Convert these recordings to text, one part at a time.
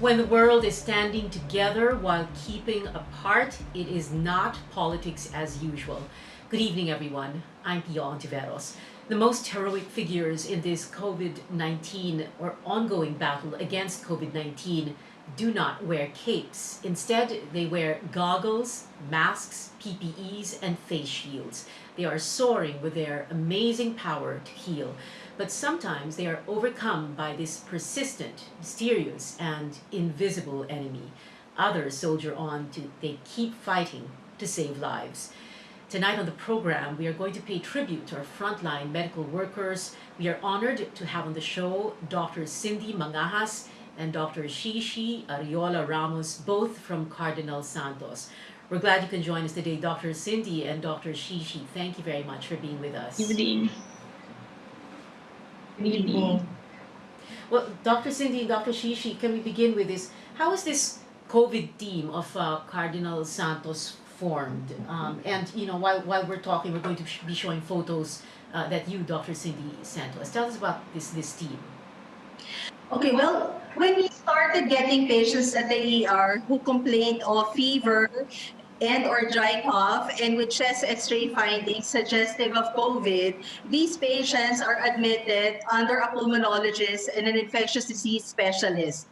When the world is standing together while keeping apart, it is not politics as usual. Good evening, everyone. I'm Pio Ontiveros. The most heroic figures in this COVID 19 or ongoing battle against COVID 19 do not wear capes. Instead, they wear goggles, masks, PPEs, and face shields. They are soaring with their amazing power to heal. But sometimes they are overcome by this persistent, mysterious, and invisible enemy. Others soldier on they keep fighting to save lives. Tonight on the program, we are going to pay tribute to our frontline medical workers. We are honored to have on the show Dr. Cindy Mangahas and Dr. Shishi Ariola Ramos, both from Cardinal Santos. We're glad you can join us today, Dr. Cindy and Dr. Shishi. Thank you very much for being with us. Evening. Good evening. Well, Dr. Cindy and Dr. Shishi, can we begin with this? How is this COVID team of Cardinal Santos formed? And while we're talking, we're going to be showing photos that you, Dr. Cindy Santos. Tell us about this team. Okay, well, when we started getting patients at the ER who complained of fever and or dry cough and with chest x-ray findings suggestive of COVID, these patients are admitted under a pulmonologist and an infectious disease specialist.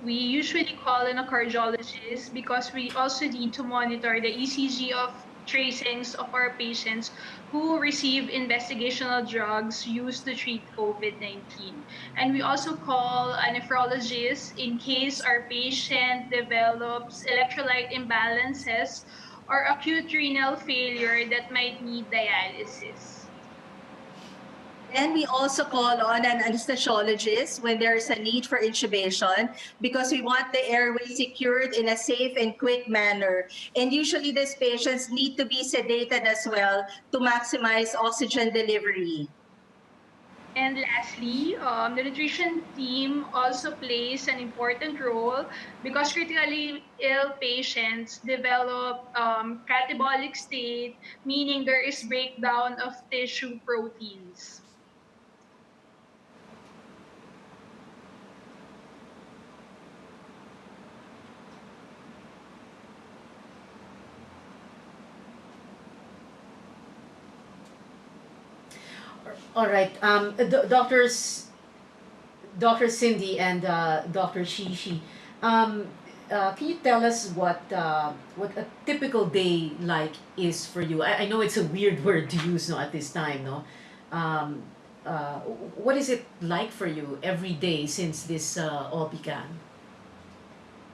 We usually call in a cardiologist because we also need to monitor the ECG of tracings of our patients who receive investigational drugs used to treat COVID-19. And we also call a nephrologist in case our patient develops electrolyte imbalances or acute renal failure that might need dialysis. And we also call on an anesthesiologist when there's a need for intubation because we want the airway secured in a safe and quick manner. And usually these patients need to be sedated as well to maximize oxygen delivery. And lastly, the nutrition team also plays an important role because critically ill patients develop catabolic state, meaning there is breakdown of tissue proteins. All right, Dr. Cindy and Dr. Shishi, can you tell us what a typical day like is for you? I know it's a weird word to use at this time, no. Um, what is it like for you every day since this all began?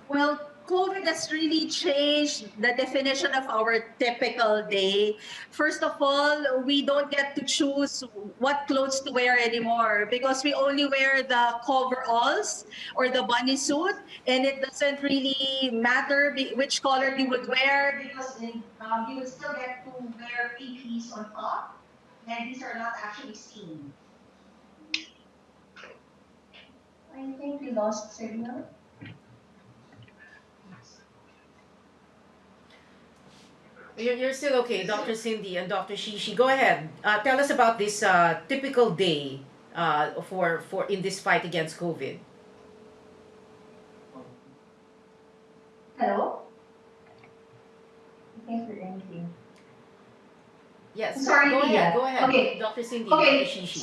Well, COVID has really changed the definition of our typical day. First of all, we don't get to choose what clothes to wear anymore because we only wear the coveralls or the bunny suit, and it doesn't really matter which color you would wear because you would still get to wear PPEs on top, and these are not actually seen. I think we lost signal. You're still okay, Dr. Cindy and Dr. Shishi. Go ahead. Tell us about this typical day for in this fight against COVID. Hello? I can't hear anything. Yes. Sorry, Go Pia. ahead. Go ahead. Okay. Dr. Cindy, Okay, Dr. Shishi.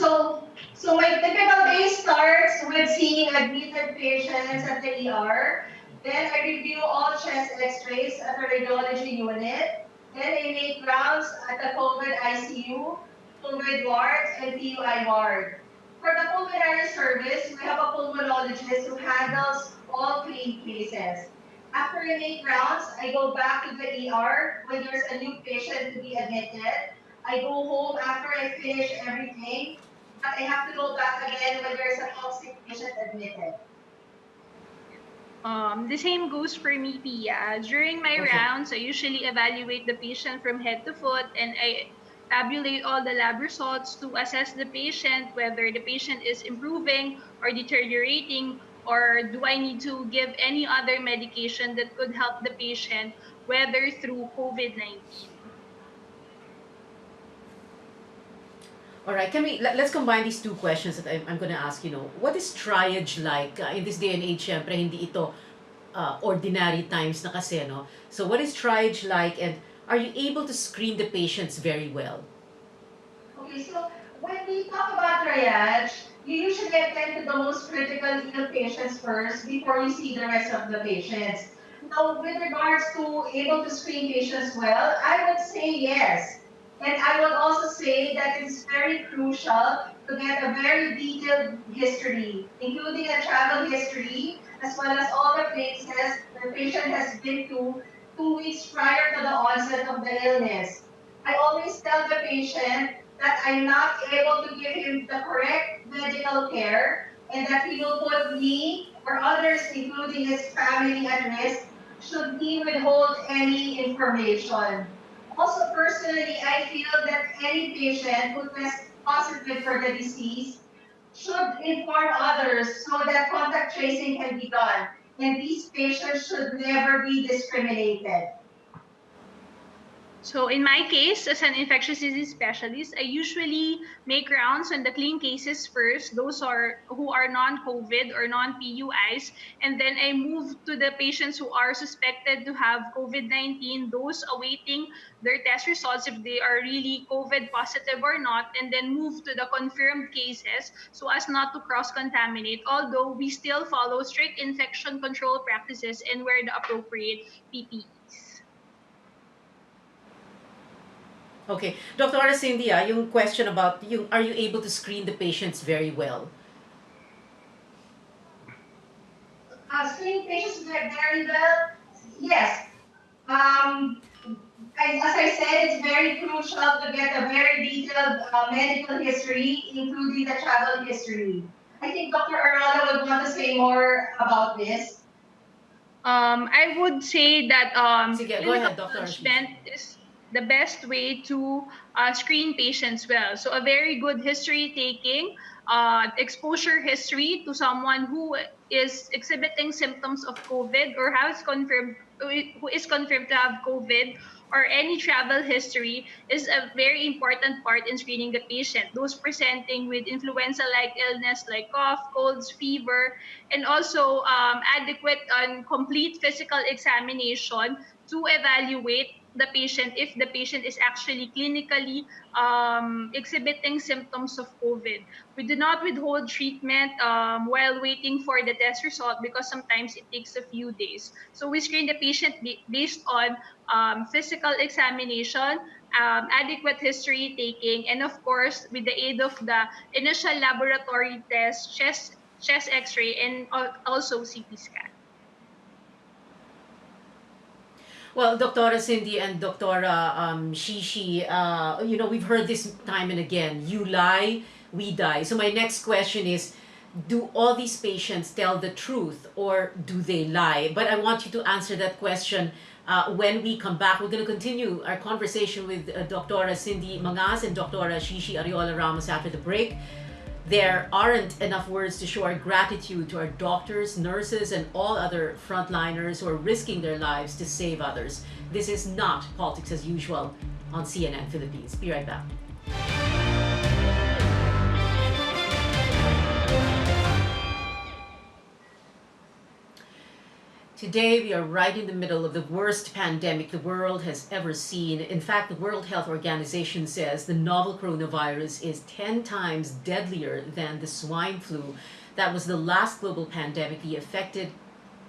so my typical day starts with seeing admitted patients at the ER. Then I review all chest x-rays at the radiology unit. Then I make rounds at the COVID ICU, COVID wards, and PUI ward. For the pulmonary service, we have a pulmonologist who handles all clean cases. After I make rounds, I go back to the ER when there's a new patient to be admitted. I go home after I finish everything, but I have to go back again when there's a toxic patient admitted. The same goes for me, Pia. During my Okay. rounds, I usually evaluate the patient from head to foot and I tabulate all the lab results to assess the patient, whether the patient is improving or deteriorating, or do I need to give any other medication that could help the patient weather through COVID-19. All right, let's combine these two questions that I'm going to ask. What is triage like in this day and age? Syempre, hindi ito ordinary times na kasi, no? So what is triage like, and are you able to screen the patients very well? Okay, so when we talk about triage, you usually attend to the most critical ill patients first before you see the rest of the patients. Now, with regards to able to screen patients well, I would say yes. And I would also say that it's very crucial to get a very detailed history, including a travel history, as well as all the places the patient has been to 2 weeks prior to the onset of the illness. I always tell the patient that I'm not able to give him the correct medical care and that he will put me or others, including his family, at risk should he withhold any information. Also, personally, I feel that any patient who tests positive for the disease should inform others so that contact tracing can be done. And these patients should never be discriminated. So in my case, as an infectious disease specialist, I usually make rounds on the clean cases first, those are who are non-COVID or non-PUIs, and then I move to the patients who are suspected to have COVID-19, those awaiting their test results if they are really COVID positive or not, and then move to the confirmed cases so as not to cross-contaminate, although we still follow strict infection control practices and wear the appropriate PPEs. Okay. Dr. Cynthia, yung question about are you able to screen the patients very well? Screening patients very well, yes. Um, as I said, it's very crucial to get a very detailed medical history, including the travel history. I think Dr. Arala would want to say more about this. I would say that Sige, go clinical ahead, Dr. Ashish. management is the best way to screen patients well. So a very good history taking, exposure history to someone who is exhibiting symptoms of COVID or has confirmed who is confirmed to have COVID or any travel history is a very important part in screening the patient. Those presenting with influenza-like illness like cough, colds, fever, and also adequate and complete physical examination to evaluate the patient if the patient is actually clinically exhibiting symptoms of COVID. We do not withhold treatment while waiting for the test result because sometimes it takes a few days. So we screen the patient based on physical examination, adequate history taking, and of course, with the aid of the initial laboratory test, chest X-ray, and also CT scan. Well, Dr. Cindy and Dr. Shishi, we've heard this time and again. You lie, we die. So my next question is, do all these patients tell the truth or do they lie? But I want you to answer that question when we come back. We're going to continue our conversation with Dr. Cindy Mangas and Dr. Shishi Ariola Ramos after the break. There aren't enough words to show our gratitude to our doctors, nurses, and all other frontliners who are risking their lives to save others. This is not politics as usual on CNN Philippines. Be right back. Today, we are right in the middle of the worst pandemic the world has ever seen. In fact, the World Health Organization says the novel coronavirus is 10 times deadlier than the swine flu. That was the last global pandemic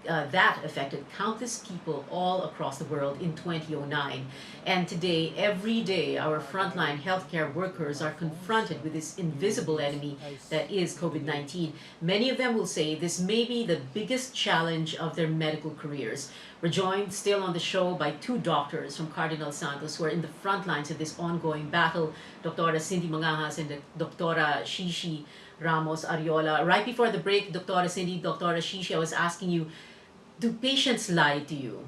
that affected countless people all across the world in 2009. And today, every day, our frontline healthcare workers are confronted with this invisible enemy that is COVID-19. Many of them will say this may be the biggest challenge of their medical careers. We're joined still on the show by two doctors from Cardinal Santos who are in the front lines of this ongoing battle, Dr. Cindy Mangajas and Dr. Shishi Ramos Ariola. Right before the break, Dr. Cindy, Dr. Shishi, I was asking you, do patients lie to you?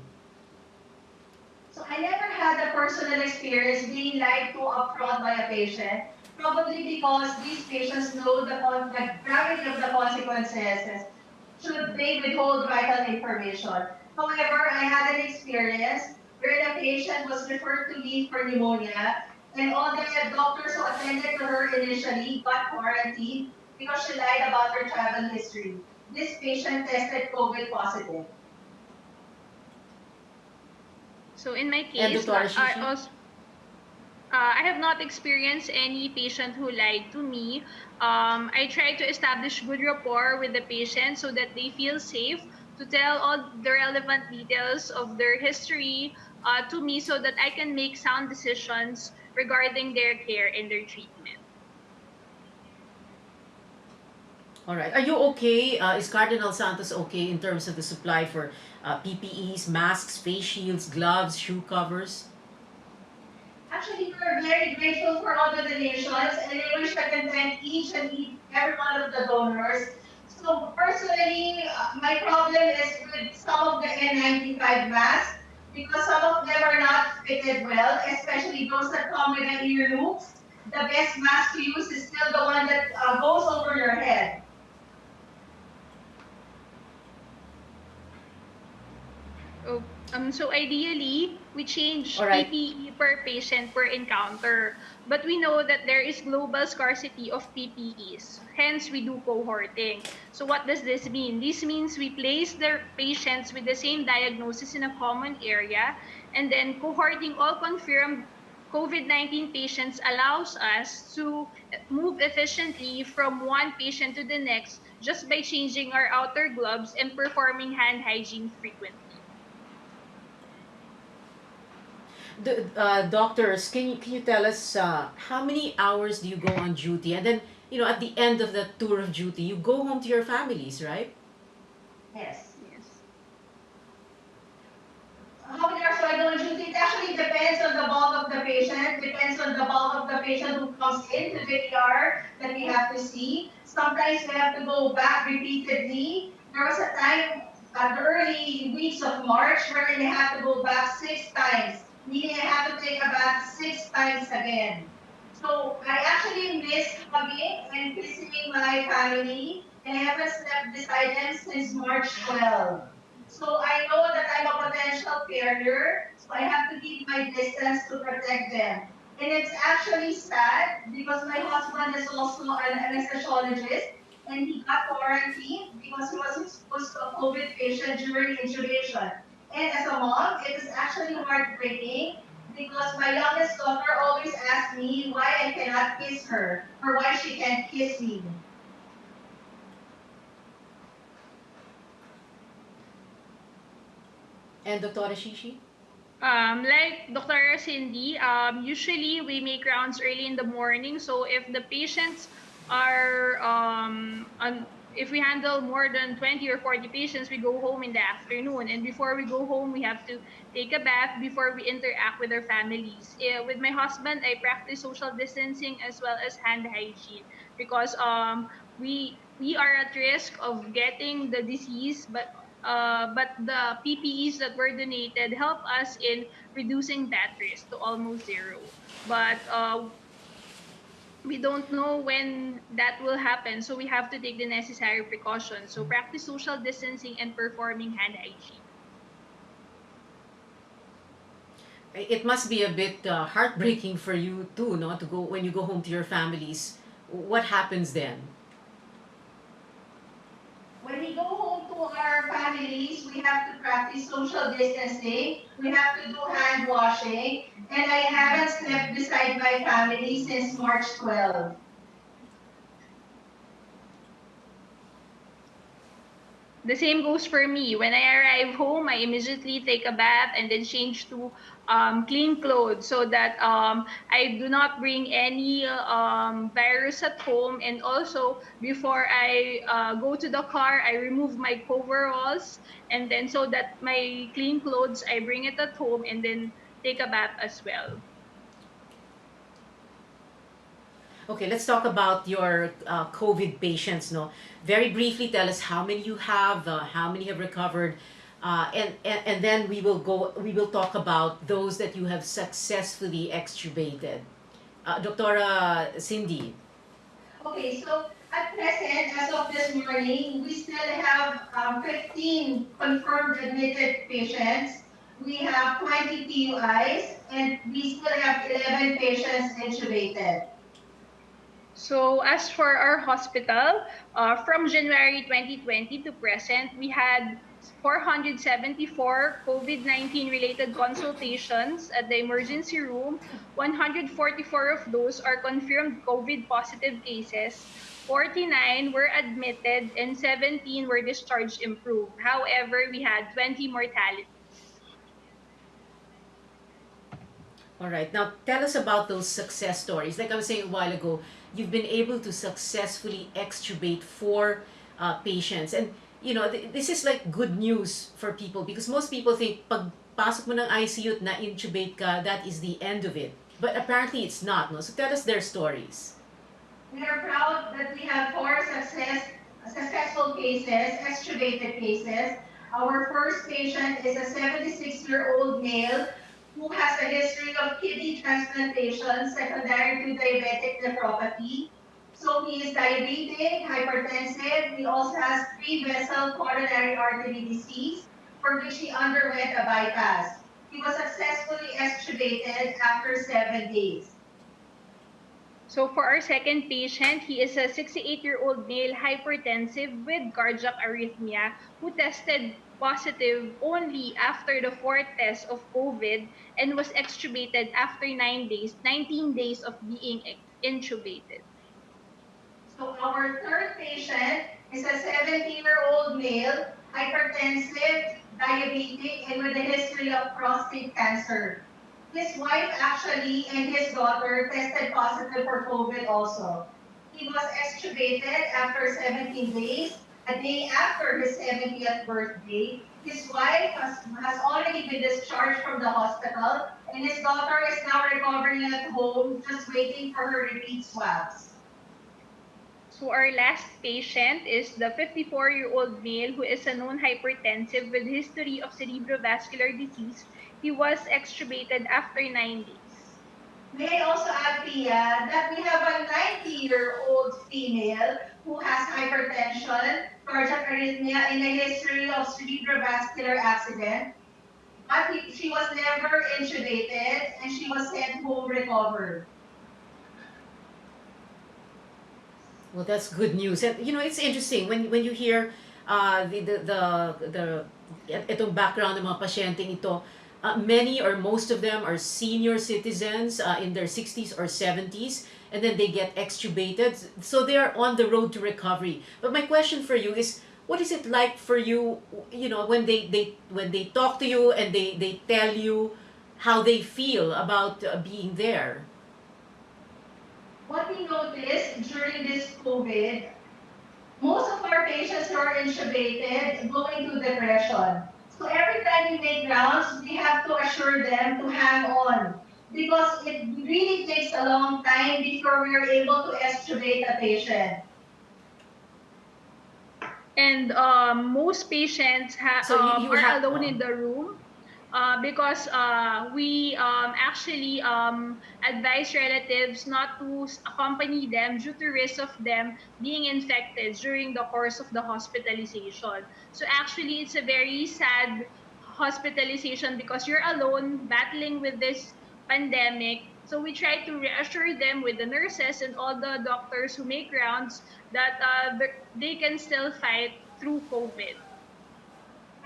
So I never had a personal experience being lied to upfront by a patient, probably because these patients know the gravity of the consequences should they withhold vital information. However, I had an experience where the patient was referred to me for pneumonia, And all the doctors who attended to her initially got quarantined because she lied about her travel history. This patient tested COVID positive. So in my And case, Dr. Shishi? I have not experienced any patient who lied to me. I try to establish good rapport with the patient so that they feel safe to tell all the relevant details of their history to me so that I can make sound decisions regarding their care and their treatment. All right. Are you okay? Is Cardinal Santos okay in terms of the supply for PPEs, masks, face shields, gloves, shoe covers? Actually, we're very grateful for all the donations, and I wish I can thank each and every one of the donors. So personally, my problem is with some of the N95 masks because some of them are not fitted well, especially those that come with the ear loops. The best mask to use is still the one that goes over your head. Oh, so ideally, we change All right. PPE per patient per encounter. But we know that there is global scarcity of PPEs. Hence, we do cohorting. So what does this mean? This means we place the patients with the same diagnosis in a common area, and then cohorting all confirmed COVID-19 patients allows us to move efficiently from one patient to the next just by changing our outer gloves and performing hand hygiene frequently. Doctors, can you tell us how many hours do you go on duty, and then at the end of the tour of duty, you go home to your families, right? Yes. Yes. How many hours do I go on duty? It actually depends on the bulk of the patient, depends on the bulk of the patient who comes into the ER that we have to see. Sometimes we have to go back repeatedly. There was a time at the early weeks of March where I have to go back 6 times, meaning I have to take a bath 6 times again. So I actually miss hugging and kissing my family, and I haven't slept beside them since March 12. So I know that I'm a potential carrier, so I have to keep my distance to protect them. And it's actually sad because my husband is also an anesthesiologist and he got quarantined because he was exposed to a COVID patient during intubation. And as a mom, it is actually heartbreaking because my youngest daughter always asks me why I cannot kiss her or why she can't kiss me. And Dr. Shishi? Like Dr. Cindy, usually we make rounds early in the morning. So if the patients are, if we handle more than 20 or 40 patients, we go home in the afternoon. And before we go home, we have to take a bath before we interact with our families. With my husband, I practice social distancing as well as hand hygiene because we are at risk of getting the disease, but the PPEs that were donated help us in reducing that risk to almost zero. But we don't know when that will happen, so we have to take the necessary precautions. So practice social distancing and performing hand hygiene. It must be a bit heartbreaking for you too, no, to go when you go home to your families. What happens then? When we go home to our families, we have to practice social distancing. We have to do hand washing. And I haven't slept beside my family since March 12. The same goes for me. When I arrive home, I immediately take a bath and then change to clean clothes so that I do not bring any virus at home. And also, before I go to the car, I remove my coveralls and then so that my clean clothes, I bring it at home and then take a bath as well. Okay, let's talk about your COVID patients. No, very briefly, tell us how many you have, how many have recovered, and then we will go. We will talk about those that you have successfully extubated. Dr. Cindy. Okay, so at present, as of this morning, we still have 15 confirmed admitted patients. we have 20 PUIs, and we still have 11 patients intubated. So as for our hospital, from January 2020 to present, we had 474 COVID-19 related consultations at the emergency room. 144 of those are confirmed COVID positive cases. 49 were admitted and 17 were discharged improved. However, we had 20 mortalities. All right. Now, tell us about those success stories. Like I was saying a while ago, you've been able to successfully extubate four patients. And, this is like good news for people because most people think pag pasok mo ng ICU at na-intubate ka, that is the end of it. But apparently it's not, no? So tell us their stories. We are proud that we have four successful cases, extubated cases. Our first patient is a 76-year-old male who has a history of kidney transplantation secondary to diabetic nephropathy. So he is diabetic, hypertensive. He also has three-vessel coronary artery disease, for which he underwent a bypass. He was successfully extubated after 7 days. So for our second patient, he is a 68-year-old male hypertensive with cardiac arrhythmia who tested positive only after the fourth test of COVID and was extubated after 9 days, 19 days of being intubated. So our third patient is a 70-year-old male, hypertensive, diabetic, and with a history of prostate cancer. His wife actually and his daughter tested positive for COVID also. He was extubated after 17 days. A day after his 70th birthday, his wife has already been discharged from the hospital, and his daughter is now recovering at home, just waiting for her repeat swabs. So our last patient is the 54-year-old male who is a known hypertensive with history of cerebrovascular disease. He was extubated after 9 days. May I also add, Pia, that we have a 90-year-old female who has hypertension, cardiac arrhythmia, and a history of cerebrovascular accident, but she was never intubated and she was sent home recovered. Well, that's good news. And it's interesting when you hear the itong background ng mga pasyenteng ito. Many or most of them are senior citizens in their 60s or 70s, and then they get extubated. So they are on the road to recovery. But my question for you is, what is it like for you, when they talk to you and they tell you how they feel about being there? What we noticed during this COVID, most of our patients who are intubated go into depression. So every time we make rounds, we have to assure them to hang on because it really takes a long time before we are able to extubate a patient. And most patients So you are have alone in the room because we actually advise relatives not to accompany them due to risk of them being infected during the course of the hospitalization. So actually, it's a very sad hospitalization because you're alone battling with this pandemic. So we try to reassure them with the nurses and all the doctors who make rounds that they can still fight through COVID.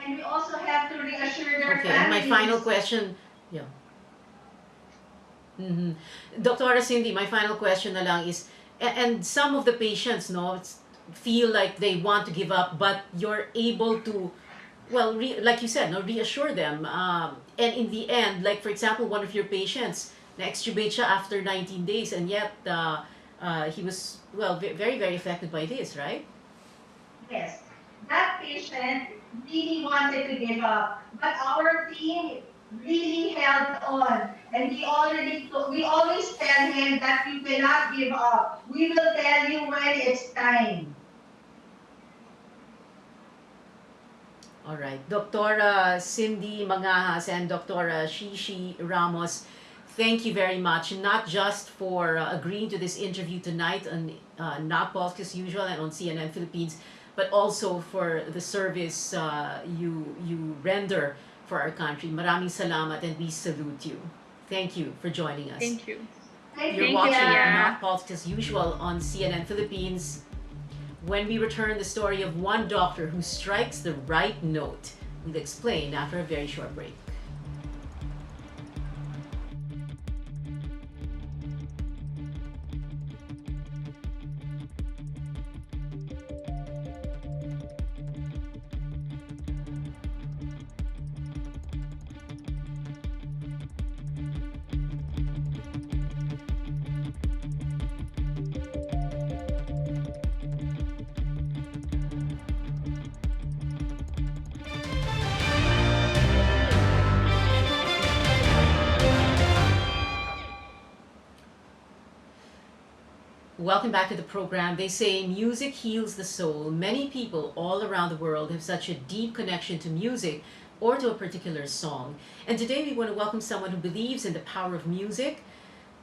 And we also have to reassure their Okay, and my final families. question, yeah. Mm-hmm. Dr. Cindy, my final question na lang is, and some of the patients, no, feel like they want to give up, but you're able to, well, like you said, no, reassure them. And in the end, like for example, one of your patients, na-extubate siya after 19 days, and yet he was, well, very, very affected by this, right? Yes, that patient really wanted to give up, but our team really held on, and we always tell him that you cannot give up. We will tell you when it's time. All right. Dr. Cindy Mangahas and Dr. Shishi Ramos, thank you very much, not just for agreeing to this interview tonight on Not Podcast Usual and on CNN Philippines, but also for the service you render for our country. Maraming salamat and we salute you. Thank you for joining us. Thank you. You're Thank Thank watching you, you. Pia. Not Politics as Usual on CNN Philippines. When we return, the story of one doctor who strikes the right note. We'll explain after a very short break. Welcome back to the program. They say music heals the soul. Many people all around the world have such a deep connection to music or to a particular song. And today we want to welcome someone who believes in the power of music,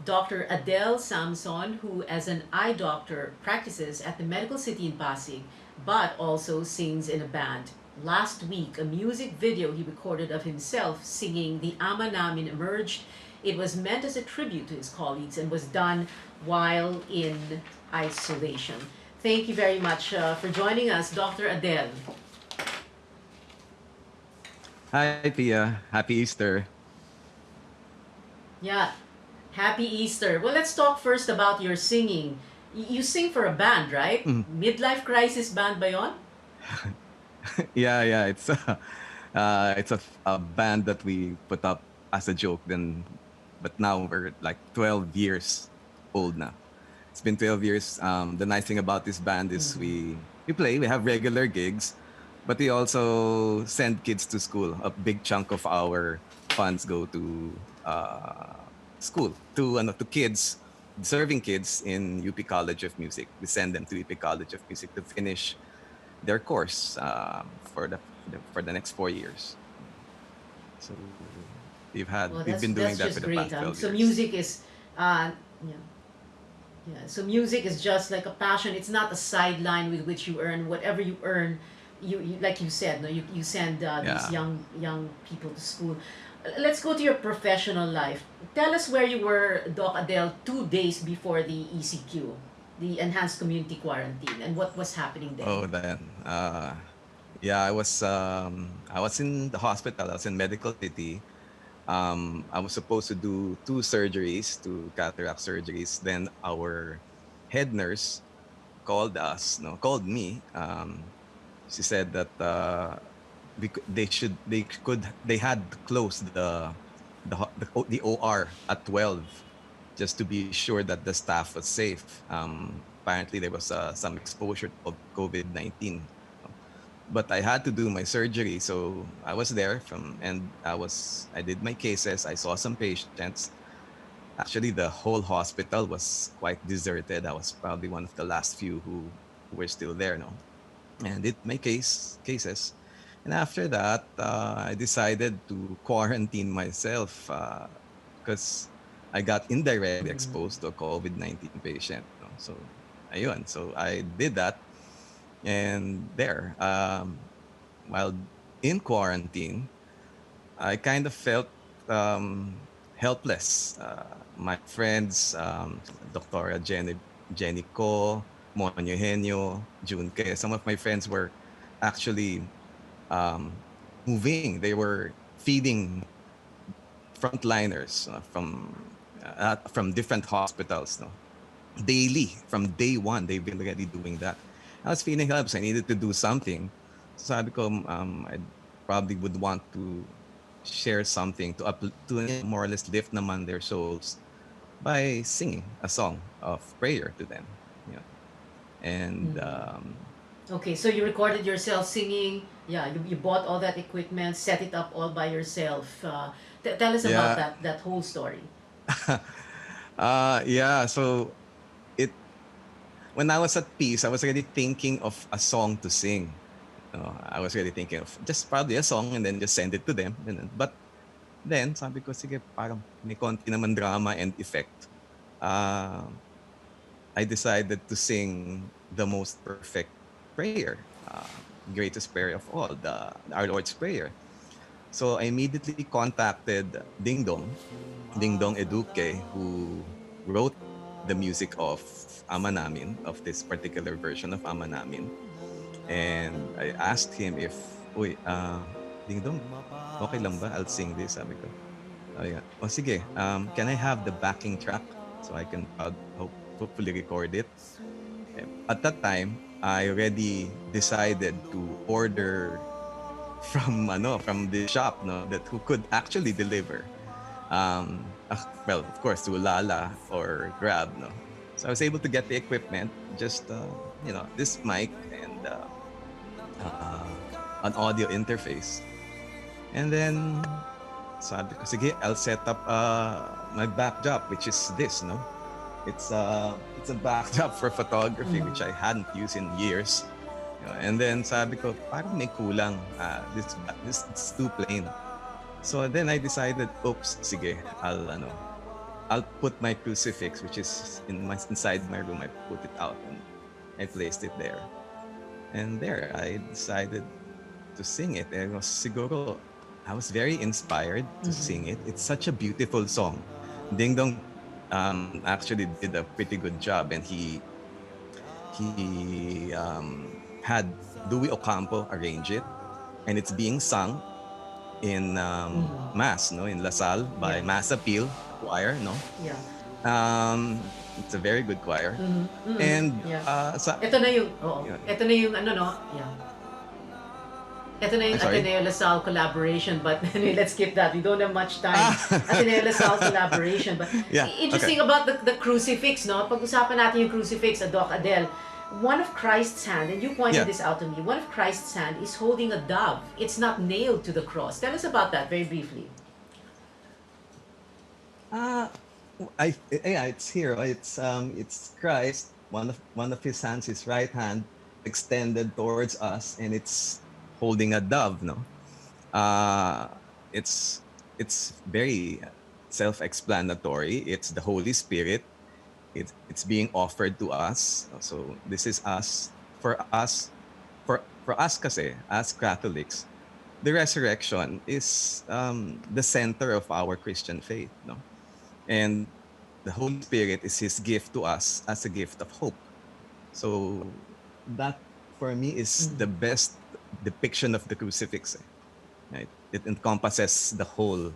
Dr. Adele Samson, who as an eye doctor practices at the Medical City in Pasig, but also sings in a band. Last week, a music video he recorded of himself singing The Ama Namin emerged. It was meant as a tribute to his colleagues and was done while in isolation. Thank you very much for joining us, Dr. Adele. Hi, Pia. Happy Easter. Yeah, happy Easter. Well, let's talk first about your singing. You sing for a band, right? Mm. Midlife Crisis Band ba yon? Yeah. It's a band that we put up as a joke. But now we're like 12 years old now. It's been 12 years. The nice thing about this band is we have regular gigs, but we also send kids to school. A big chunk of our funds go to school, to kids, serving kids in UP College of Music. We send them to UP College of Music to finish their course for the next 4 years. So Well, we've been doing that's that just for the great. past 12 So years. music is, yeah, yeah. So music is just like a passion. It's not a sideline with which you earn. Whatever you earn, you like you said, no, you send these Yeah. young people to school. Let's go to your professional life. Tell us where you were, Doc Adele, 2 days before the ECQ, the Enhanced Community Quarantine, and what was happening then. Oh, then. Yeah, I was in the hospital. I was in Medical City. I was supposed to do two surgeries, two cataract surgeries. Then our head nurse called us, no, called me. She said that they had closed the OR at 12 just to be sure that the staff was safe. Apparently there was some exposure of COVID-19. But I had to do my surgery, so I was there I did my cases. I saw some patients. Actually, the whole hospital was quite deserted. I was probably one of the last few who were still there, no, and did my cases. And after that, I decided to quarantine myself because I got indirectly exposed to a COVID-19 patient. No? So, ayun. So I did that, and there, while in quarantine, I kind of felt helpless. My friends, Dr. Jenny Ko, Mon Eugenio, June Ke, some of my friends were actually moving. They were feeding frontliners from different hospitals. No? Daily, from day one, they've been already doing that. I was feeling helpless. I needed to do something. So sabi ko, I probably would want to share something to more or less lift naman their souls by singing a song of prayer to them. Yeah. And Okay, so you recorded yourself singing. Yeah, you bought all that equipment, set it up all by yourself. Tell us about yeah, that whole story. yeah. So it when I was at peace, I was already thinking of a song to sing. I was really thinking of just probably a song and then just send it to them. But then, sabi ko, sige, parang may konti naman drama and effect. I decided to sing the most perfect prayer, greatest prayer of all, Our Lord's Prayer. So I immediately contacted Ding Dong Eduque, who wrote the music of Ama Namin, of this particular version of Ama Namin. And I asked him if, uy, Ding Dong, okay lang ba? I'll sing this, sabi ko. Yeah. Oh, sige. Can I have the backing track so I can hopefully record it? At that time, I already decided to order from the shop, no, that who could actually deliver. Well, of course, to Lala or Grab, no. So I was able to get the equipment, just this mic and uh, an audio interface, and then sabi ko, sige, I'll set up my backdrop, which is this, no. It's a backdrop for photography, which I hadn't used in years. And then sabi ko, parang may kulang. This it's too plain. So then I decided, oops, sige, I'll put my crucifix, which is inside my room. I put it out and I placed it there. And there, I decided to sing it. And siguro, I was very inspired to sing it. It's such a beautiful song. Ding Dong actually did a pretty good job, and he had Dewey Ocampo arrange it, and it's being sung in Mass, no, in La Salle by Mass Appeal Choir, no. Yeah. It's a very good choir, and ito na yung, ito na yung ano, no, yeah. Ito na yung Ateneo LaSalle collaboration, but anyway, let's skip that. We don't have much time. Ateneo LaSalle collaboration, but interesting about the crucifix, no? Pag-usapan natin yung crucifix, Doc Adele. One of Christ's hand, and you pointed this out to me, one of Christ's hand is holding a dove. It's not nailed to the cross. Tell us about that very briefly. It's here. It's Christ. One of his hands, his right hand, extended towards us, and it's holding a dove. No, it's very self-explanatory. It's the Holy Spirit. It's being offered to us. So this is us. For us kasi, as Catholics, the resurrection is the center of our Christian faith, no? And the Holy Spirit is His gift to us as a gift of hope. So that, for me, is the best depiction of the crucifix. Right? It encompasses the whole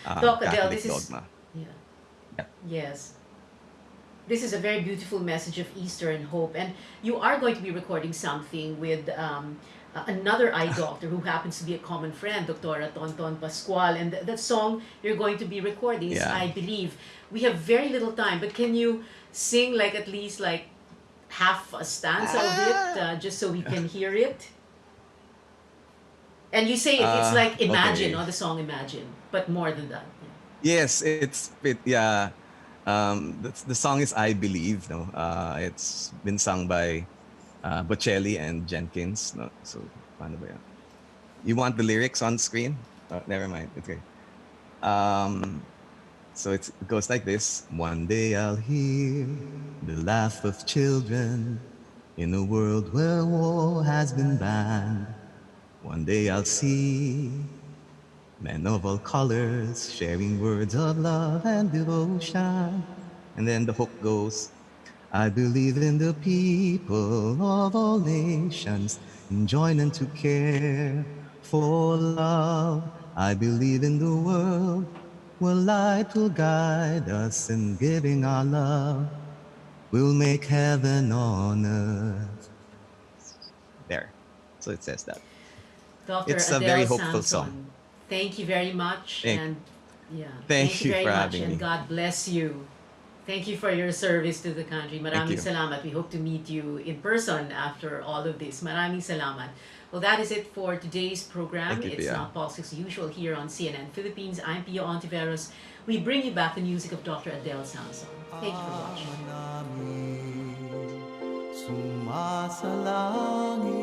Doc Adele, Catholic dogma. Yes. This is a very beautiful message of Easter and hope. And you are going to be recording something with another eye doctor who happens to be a common friend, Dr. Tonton Pascual. And that song you're going to be recording is, I believe, we have very little time, but can you sing at least half a stanza of it, just so we can hear it? And you say it's like Imagine, the song Imagine, but more than that. Yes, the song is I Believe. No, it's been sung by Bocelli and Jenkins. No, so paano ba yan? You want the lyrics on screen? Never mind. Okay. So it goes like this: one day I'll hear the laugh of children in a world where war has been banned. One day I'll see men of all colors sharing words of love and devotion. And then the hook goes, I believe in the people of all nations, joining to care for love. I believe in the world where light will guide us in giving our love. We'll make heaven on earth. There. So it says that. Dr. It's Adele a very hopeful Sanson, song. Thank you very much. Thank you very for much, having and me. God bless you. Thank you for your service to the country. Maraming you. salamat. We hope to meet you in person after all of this. Maraming salamat. Well, that is it for today's program. Thank you, It's Pia. not Pulse as usual here on CNN Philippines. I'm Pia Ontiveros. We bring you back the music of Dr. Adele Sanson. Thank you for watching. Sumasalangit